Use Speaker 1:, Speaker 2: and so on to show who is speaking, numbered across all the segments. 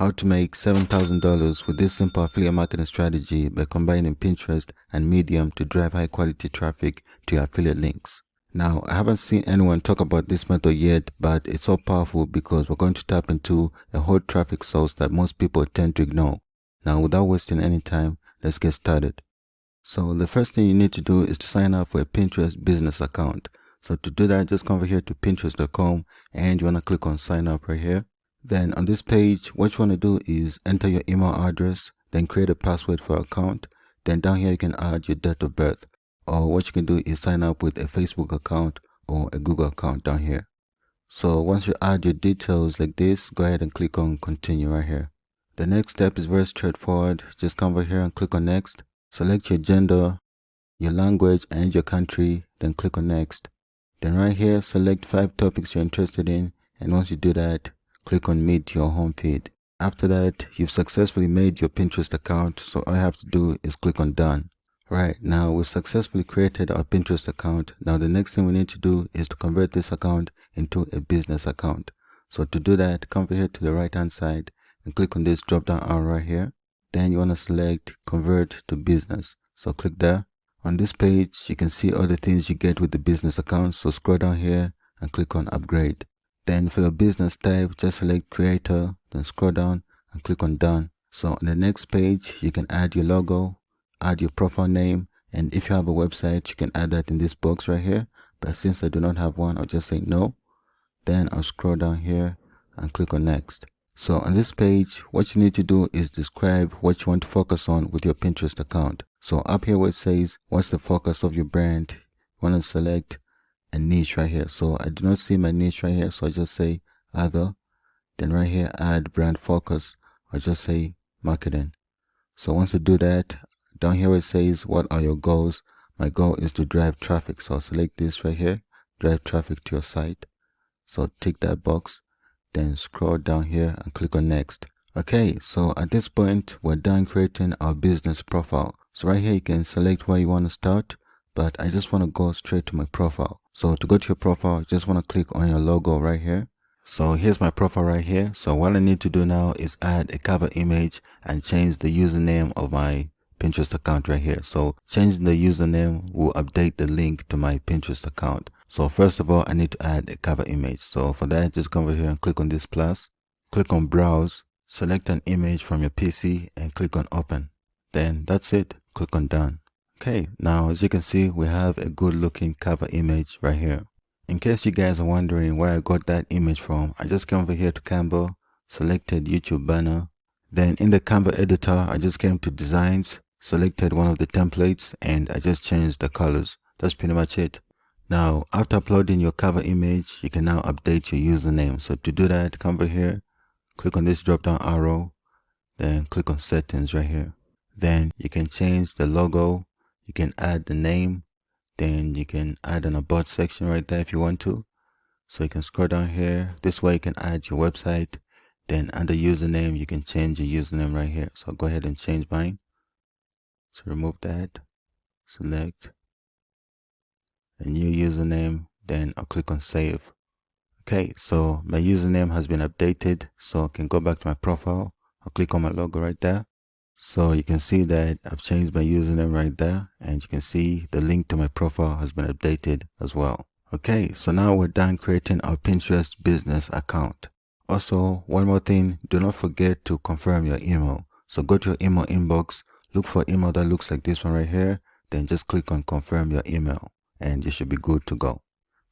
Speaker 1: How to make $7,000 with this simple affiliate marketing strategy by combining Pinterest and Medium to drive high quality traffic to your affiliate links. Now, I haven't seen anyone talk about this method yet, but it's so powerful because we're going to tap into a whole traffic source that most people tend to ignore. Now, without wasting any time, let's get started. So the first thing you need to do is to sign up for a Pinterest business account. So to do that, just come over here to pinterest.com and you want to click on sign up right here. Then on this page, what you want to do is enter your email address, then create a password for your account. Then down here, you can add your date of birth. Or what you can do is sign up with a Facebook account or a Google account down here. So once you add your details like this, go ahead and click on continue right here. The next step is very straightforward. Just come over here and click on next. Select your gender, your language and your country, then click on next. Then right here, select 5 topics you're interested in. And once you do that, click on meet your home feed. After that, you've successfully made your Pinterest account, so all you have to do is click on done. Right, now we've successfully created our Pinterest account. Now the next thing we need to do is to convert this account into a business account. So to do that, come over here to the right hand side and click on this drop down arrow right here. Then you want to select convert to business. So click there. On this page, you can see all the things you get with the business account. So scroll down here and click on upgrade. Then for your business type, just select creator, then scroll down and click on done. So on the next page, you can add your logo, add your profile name, and if you have a website, you can add that in this box right here. But since I do not have one, I'll just say no. Then I'll scroll down here and click on next. So on this page, what you need to do is describe what you want to focus on with your Pinterest account. So up here where it says, what's the focus of your brand? You want to select a niche right here. So I do not see my niche right here, so I just say other. Then right here, add brand focus. I just say marketing. So once you do that, down here where it says what are your goals, my goal is to drive traffic. So I'll select this right here, drive traffic to your site. So tick that box, then scroll down here and click on next. Okay, so at this point we're done creating our business profile. So right here you can select where you want to start, but I just want to go straight to my profile. So to go to your profile, you just want to click on your logo right here. So here's my profile right here. So what I need to do now is add a cover image and change the username of my Pinterest account right here. So changing the username will update the link to my Pinterest account. So first of all, I need to add a cover image. So for that, just come over here and click on this plus, click on browse, select an image from your PC and click on open. Then that's it. Click on done. Okay, now as you can see, we have a good looking cover image right here. In case you guys are wondering where I got that image from, I just came over here to Canva, selected YouTube banner. Then in the Canva editor, I just came to designs, selected one of the templates and I just changed the colors. That's pretty much it. Now, after uploading your cover image, you can now update your username. So to do that, come over here, click on this drop down arrow, then click on settings right here. Then you can change the logo, you can add the name, then you can add an about section right there if you want to. So you can scroll down here. This way you can add your website. Then under username, you can change your username right here. So I'll go ahead and change mine. So remove that, select a new username, then I'll click on save. Okay, so my username has been updated. So I can go back to my profile. I'll click on my logo right there. So you can see that I've changed my username right there, and you can see the link to my profile has been updated as well. Okay, so now we're done creating our Pinterest business account. Also, one more thing, do not forget to confirm your email. So go to your email inbox, look for an email that looks like this one right here, then just click on confirm your email and you should be good to go.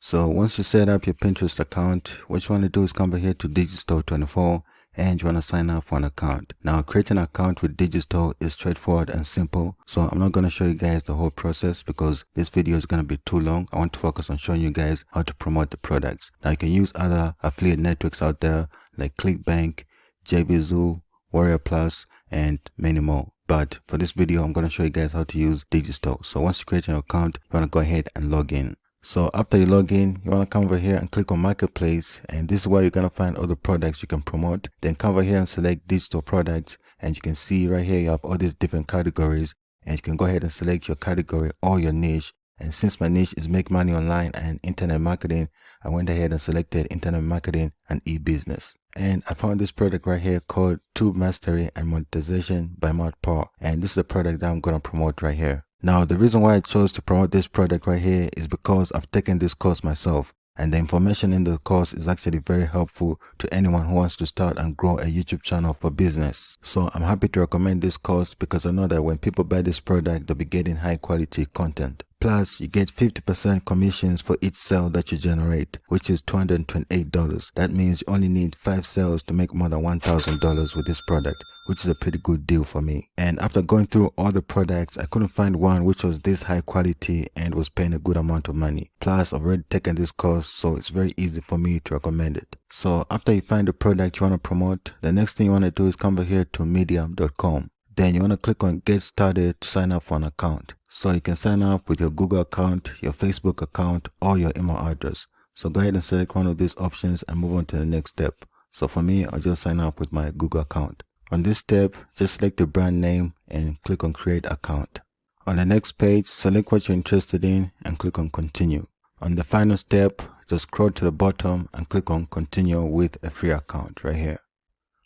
Speaker 1: So once you set up your Pinterest account, what you want to do is come over here to Digistore24 and you want to sign up for an account. Now creating an account with Digistore is straightforward and simple. So I'm not going to show you guys the whole process because this video is going to be too long. I want to focus on showing you guys how to promote the products. Now you can use other affiliate networks out there like ClickBank, JVZoo, Warrior Plus, and many more. But for this video, I'm going to show you guys how to use Digistore. So once you create an account, you want to go ahead and log in. So after you log in, you want to come over here and click on Marketplace, and this is where you're going to find all the products you can promote. Then come over here and select Digital Products, and you can see right here you have all these different categories, and you can go ahead and select your category or your niche And since my niche is make money online and internet marketing, I went ahead and selected internet marketing and e-business. And I found this product right here called Tube Mastery and Monetization by ModPaw. And this is the product that I'm going to promote right here. Now, the reason why I chose to promote this product right here is because I've taken this course myself. And the information in the course is actually very helpful to anyone who wants to start and grow a YouTube channel for business. So I'm happy to recommend this course because I know that when people buy this product, they'll be getting high quality content. Plus, you get 50% commissions for each sale that you generate, which is $228. That means you only need 5 sales to make more than $1,000 with this product, which is a pretty good deal for me. And after going through all the products, I couldn't find one which was this high quality and was paying a good amount of money. Plus, I've already taken this course, so it's very easy for me to recommend it. So after you find the product you want to promote, the next thing you want to do is come over here to medium.com. Then you want to click on Get Started to sign up for an account. So you can sign up with your Google account, your Facebook account, or your email address. So go ahead and select one of these options and move on to the next step. So for me, I'll just sign up with my Google account. On this step, just select the brand name and click on Create Account. On the next page, select what you're interested in and click on Continue. On the final step, just scroll to the bottom and click on Continue with a free account right here.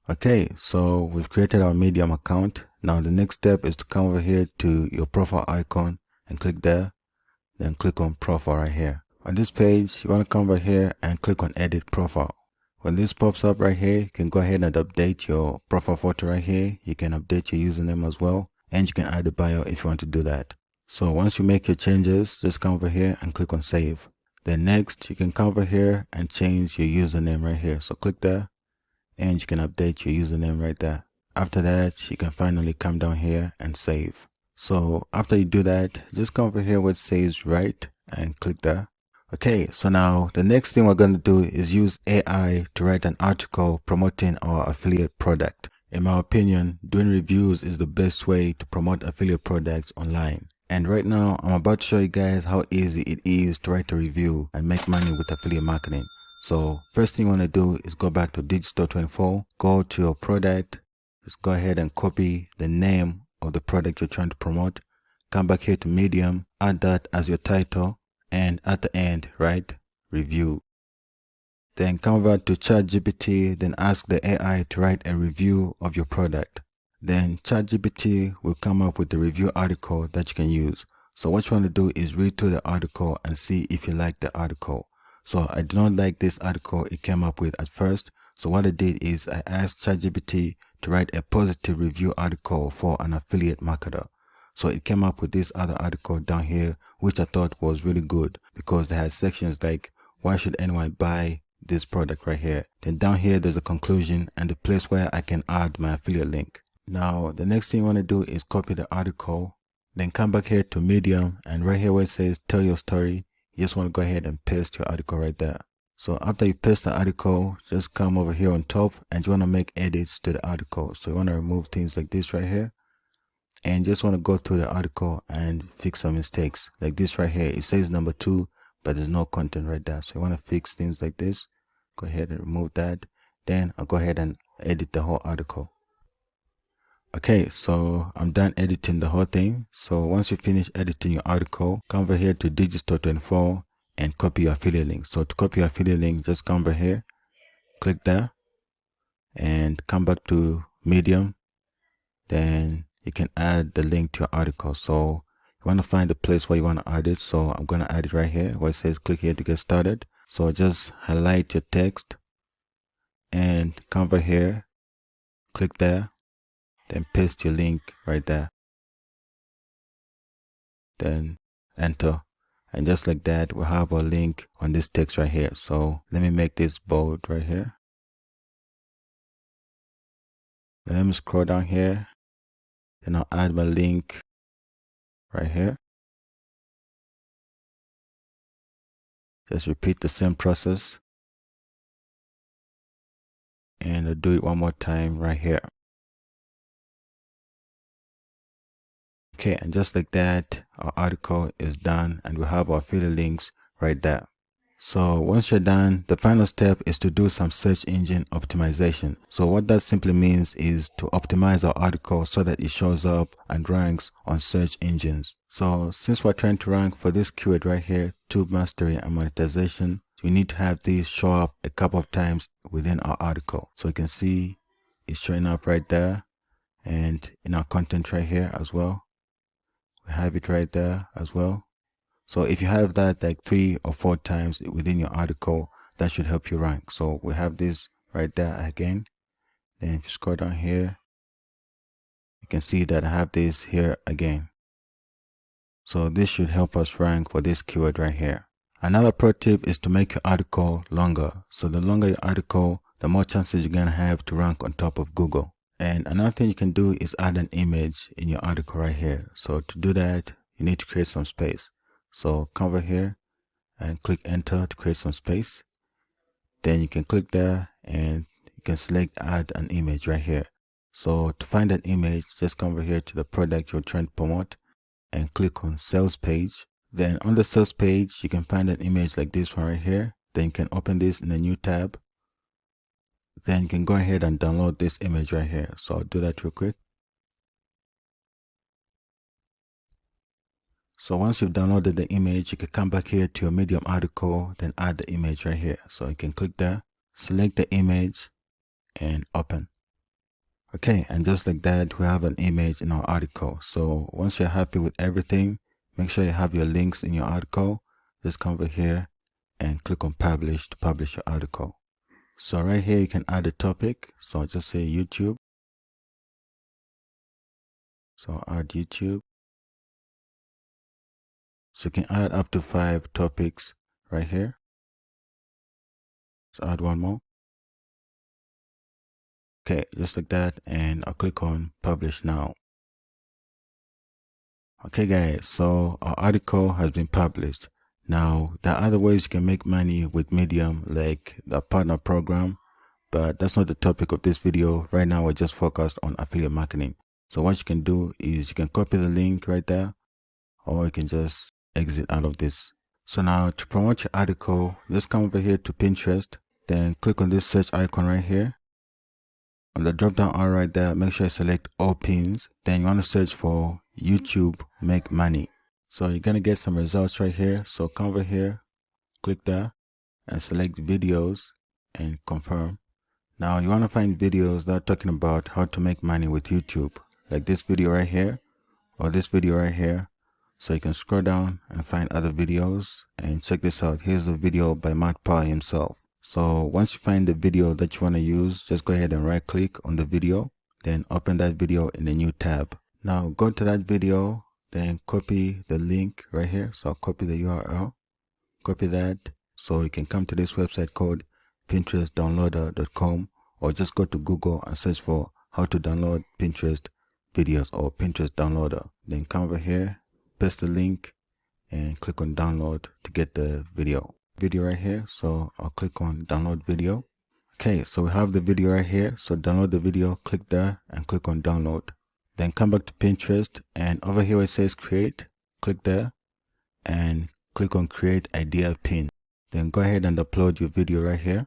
Speaker 1: Okay, so we've created our Medium account. Now the next step is to come over here to your profile icon and click there. Then click on Profile right here. On this page, you want to come over here and click on Edit Profile. When this pops up right here, you can go ahead and update your profile photo right here. You can update your username as well. And you can add a bio if you want to do that. So once you make your changes, just come over here and click on Save. Then next, you can come over here and change your username right here. So click there. And you can update your username right there. After that, you can finally come down here and save. So after you do that, just come over here where it says write and click there. Okay, so now the next thing we're going to do is use AI to write an article promoting our affiliate product. In my opinion, doing reviews is the best way to promote affiliate products online. And right now, I'm about to show you guys how easy it is to write a review and make money with affiliate marketing. So first thing you want to do is go back to Digistore24, go to your product, just go ahead and copy the name of the product you're trying to promote, come back here to Medium, add that as your title, and at the end, write review. Then come over to ChatGPT, then ask the AI to write a review of your product. Then ChatGPT will come up with the review article that you can use. So what you want to do is read through the article and see if you like the article. So I did not like this article it came up with at first. So what I did is I asked ChatGPT to write a positive review article for an affiliate marketer. So it came up with this other article down here, which I thought was really good because they had sections like, why should anyone buy this product right here? Then down here, there's a conclusion and the place where I can add my affiliate link. Now, the next thing you want to do is copy the article, then come back here to Medium, and right here where it says tell your story, you just want to go ahead and paste your article right there. So after you paste the article, just come over here on top and you want to make edits to the article. So you want to remove things like this right here and just want to go through the article and fix some mistakes like this right here. It says number 2, but there's no content right there. So you want to fix things like this. Go ahead and remove that. Then I'll go ahead and edit the whole article. Okay, so I'm done editing the whole thing. So once you finish editing your article, come over here to Digistore24 and copy your affiliate link. So to copy your affiliate link, just come over here, click there, and come back to Medium. Then you can add the link to your article. So you want to find the place where you want to add it. So I'm going to add it right here where it says click here to get started. So just highlight your text and come over here, click there. Then paste your link right there. Then enter. And just like that, we'll have our link on this text right here. So let me make this bold right here. Then let me scroll down here. Then I'll add my link right here. Just repeat the same process. And I'll do it one more time right here. Okay, and just like that, our article is done and we have our affiliate links right there. So once you're done, the final step is to do some search engine optimization. So what that simply means is to optimize our article so that it shows up and ranks on search engines. So since we're trying to rank for this keyword right here, tube mastery and monetization, we need to have these show up a couple of times within our article. So you can see it's showing up right there and in our content right here as well. We have it right there as well. So if you have that like 3 or 4 times within your article, that should help you rank. So we have this right there again. Then if you scroll down here, you can see that I have this here again. So this should help us rank for this keyword right here. Another pro tip is to make your article longer. So the longer your article, the more chances you're going to have to rank on top of Google. And another thing you can do is add an image in your article right here. So to do that, you need to create some space. So come over here and click enter to create some space. Then you can click there and you can select add an image right here. So to find an image, just come over here to the product you're trying to promote and click on sales page. Then on the sales page, you can find an image like this one right here. Then you can open this in a new tab. Then you can go ahead and download this image right here. So I'll do that real quick. So once you've downloaded the image, you can come back here to your Medium article, then add the image right here. So you can click there, select the image and open. Okay, and just like that, we have an image in our article. So once you're happy with everything, make sure you have your links in your article. Just come over here and click on publish to publish your article. So right here, you can add a topic. So I'll just say YouTube. So I'll add YouTube. So you can add up to 5 topics right here. Let's add one more. Okay, just like that, and I'll click on publish now. Okay guys, so our article has been published. Now, there are other ways you can make money with Medium, like the partner program, but that's not the topic of this video. Right now, we're just focused on affiliate marketing. So what you can do is you can copy the link right there, or you can just exit out of this. So now to promote your article, just come over here to Pinterest, then click on this search icon right here. On the drop down arrow right there, make sure you select all pins. Then you want to search for YouTube make money. So you're going to get some results right here. So come over here, click there and select videos and confirm. Now you want to find videos that are talking about how to make money with YouTube, like this video right here or this video right here. So you can scroll down and find other videos and check this out. Here's the video by Matt Powell himself. So once you find the video that you want to use, just go ahead and right click on the video, then open that video in a new tab. Now go to that video, then copy the link right here. So I'll copy the URL, copy that. So you can come to this website called pinterestdownloader.com, or just go to Google and search for how to download Pinterest videos or Pinterest downloader. Then come over here, paste the link and click on download to get the video right here. So I'll click on download video. Okay, so we have the video right here. So download the video, click there and click on download. Then come back to Pinterest and over here where it says create, click there and click on create idea pin. Then go ahead and upload your video right here.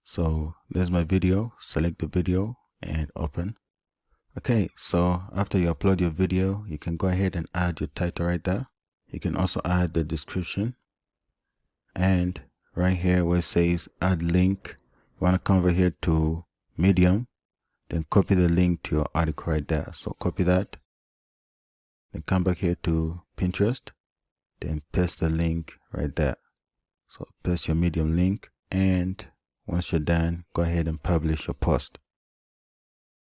Speaker 1: So there's my video, select the video and open. Okay, so after you upload your video, you can go ahead and add your title right there. You can also add the description. And right here where it says add link, you want to come over here to Medium, then copy the link to your article right there. So copy that, then come back here to Pinterest, then paste the link right there. So paste your Medium link, and once you're done, go ahead and publish your post.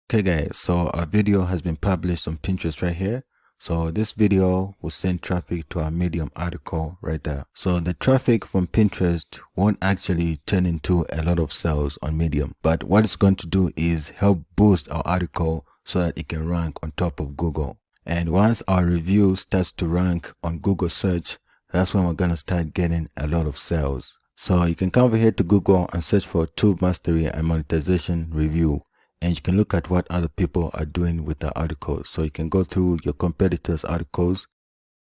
Speaker 1: Okay guys, so our video has been published on Pinterest right here. So this video will send traffic to our Medium article right there. So the traffic from Pinterest won't actually turn into a lot of sales on Medium, but what it's going to do is help boost our article so that it can rank on top of Google. And once our review starts to rank on Google search, that's when we're going to start getting a lot of sales. So you can come over here to Google and search for Tube Mastery and Monetization Review. And you can look at what other people are doing with the articles. So you can go through your competitors' articles,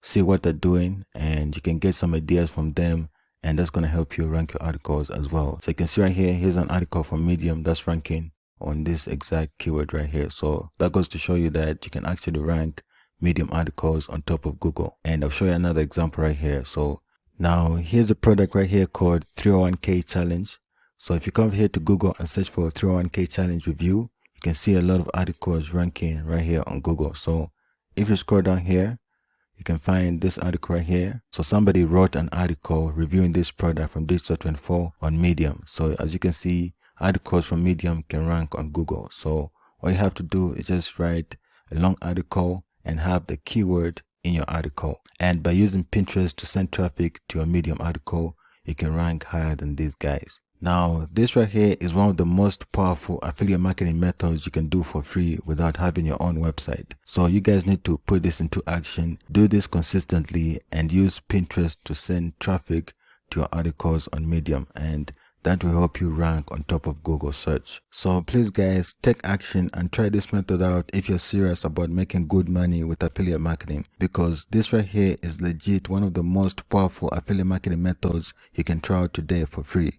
Speaker 1: see what they're doing, and you can get some ideas from them and that's going to help you rank your articles as well. So you can see right here, here's an article from Medium that's ranking on this exact keyword right here. So that goes to show you that you can actually rank Medium articles on top of Google. And I'll show you another example right here. So now here's a product right here called 301k challenge. So if you come here to Google and search for 301k challenge review, you can see a lot of articles ranking right here on Google. So if you scroll down here, you can find this article right here. So somebody wrote an article reviewing this product from Digital24 on Medium. So as you can see, articles from Medium can rank on Google. So all you have to do is just write a long article and have the keyword in your article. And by using Pinterest to send traffic to your Medium article, you can rank higher than these guys. Now, this right here is one of the most powerful affiliate marketing methods you can do for free without having your own website. So you guys need to put this into action, do this consistently, and use Pinterest to send traffic to your articles on Medium, and that will help you rank on top of Google search. So please guys, take action and try this method out if you're serious about making good money with affiliate marketing, because this right here is legit one of the most powerful affiliate marketing methods you can try out today for free.